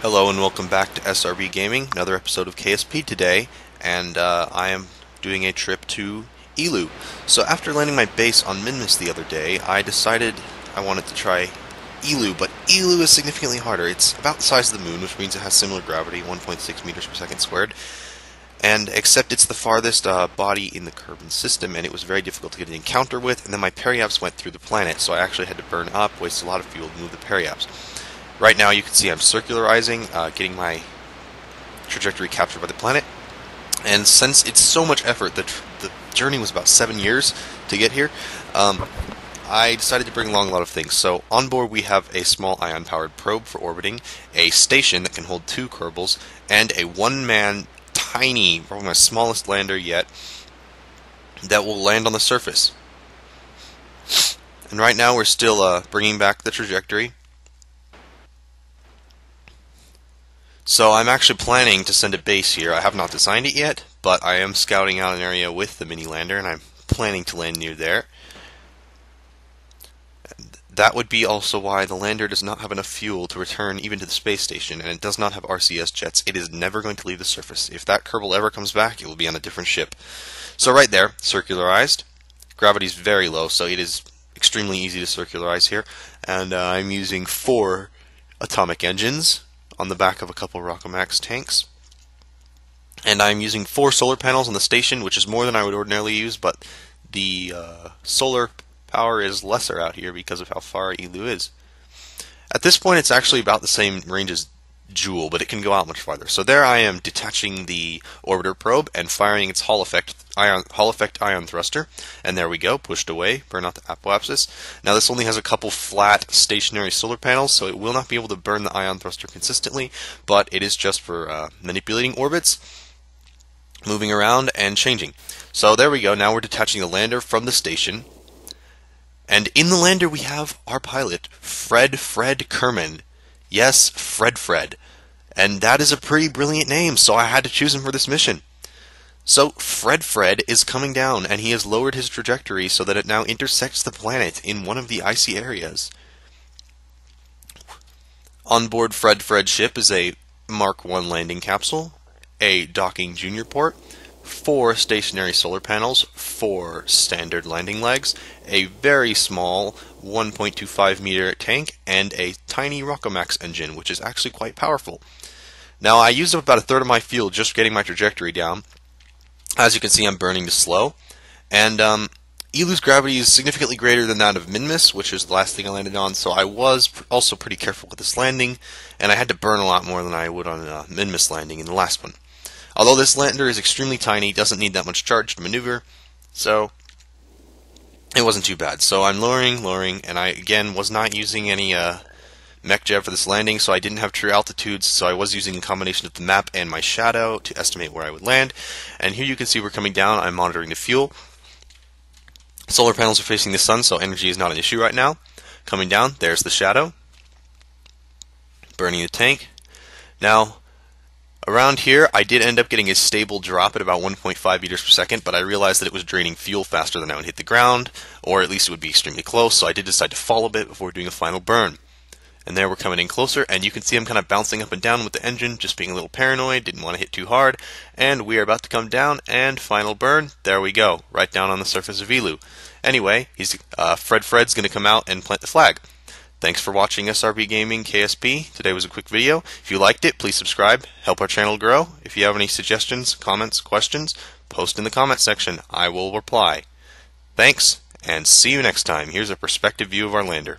Hello and welcome back to SRB Gaming, another episode of KSP today, and I am doing a trip to Eeloo. So after landing my base on Minmus the other day, I decided I wanted to try Eeloo, but Eeloo is significantly harder. It's about the size of the moon, which means it has similar gravity, 1.6 meters per second squared, and except it's the farthest body in the Kerbal system, and it was very difficult to get an encounter with, and then my periaps went through the planet, so I actually had to burn up, waste a lot of fuel to move the periaps. Right now you can see I'm circularizing, getting my trajectory captured by the planet, and since it's so much effort, the journey was about 7 years to get here, I decided to bring along a lot of things. So on board we have a small ion-powered probe for orbiting, a station that can hold 2 Kerbals, and a one-man, tiny, probably my smallest lander yet, that will land on the surface. And right now we're still bringing back the trajectory. So I'm actually planning to send a base here. I have not designed it yet, but I am scouting out an area with the mini lander, and I'm planning to land near there. And that would be also why the lander does not have enough fuel to return even to the space station, and it does not have RCS jets. It is never going to leave the surface. If that Kerbal ever comes back, it will be on a different ship. So right there, circularized. Gravity is very low, so it is extremely easy to circularize here. And I'm using 4 atomic engines on the back of a couple Rockomax tanks. And I'm using 4 solar panels on the station, which is more than I would ordinarily use, but the solar power is lesser out here because of how far Eeloo is. At this point it's actually about the same range as Joule, but it can go out much farther. So there I am detaching the orbiter probe and firing its Hall effect ion thruster, and there we go, pushed away, burn out the apoapsis. Now this only has a couple flat stationary solar panels, so it will not be able to burn the ion thruster consistently, but it is just for manipulating orbits, moving around and changing. So there we go, now we're detaching the lander from the station, and in the lander we have our pilot, Fred Kerman. Yes, Fred. And that is a pretty brilliant name, so I had to choose him for this mission. So Fred is coming down, and he has lowered his trajectory so that it now intersects the planet in one of the icy areas. On board Fred's ship is a Mark I landing capsule, a docking junior port, 4 stationary solar panels, 4 standard landing legs, a very small 1.25 meter tank, and a tiny Rockomax engine, which is actually quite powerful. Now I used up about a third of my fuel just getting my trajectory down. As you can see, I'm burning to slow, and Eeloo's gravity is significantly greater than that of Minmus, which is the last thing I landed on, so I was also pretty careful with this landing, and I had to burn a lot more than I would on a Minmus landing in the last one. Although this lander is extremely tiny, doesn't need that much charge to maneuver, so it wasn't too bad. So I'm lowering, and I, again, was not using any mech jet for this landing, so I didn't have true altitudes, so I was using a combination of the map and my shadow to estimate where I would land. And here you can see we're coming down. I'm monitoring the fuel. Solar panels are facing the sun, so energy is not an issue right now. Coming down, there's the shadow. Burning the tank. Now, around here, I did end up getting a stable drop at about 1.5 meters per second, but I realized that it was draining fuel faster than I would hit the ground, or at least it would be extremely close, so I did decide to fall a bit before doing a final burn. And there we're coming in closer, and you can see I'm kind of bouncing up and down with the engine, just being a little paranoid, didn't want to hit too hard, and we are about to come down, and final burn, there we go, right down on the surface of Eeloo. Anyway, Fred's going to come out and plant the flag. Thanks for watching SRB Gaming KSP. Today was a quick video. If you liked it, please subscribe, help our channel grow. If you have any suggestions, comments, questions, post in the comment section. I will reply. Thanks, and see you next time. Here's a perspective view of our lander.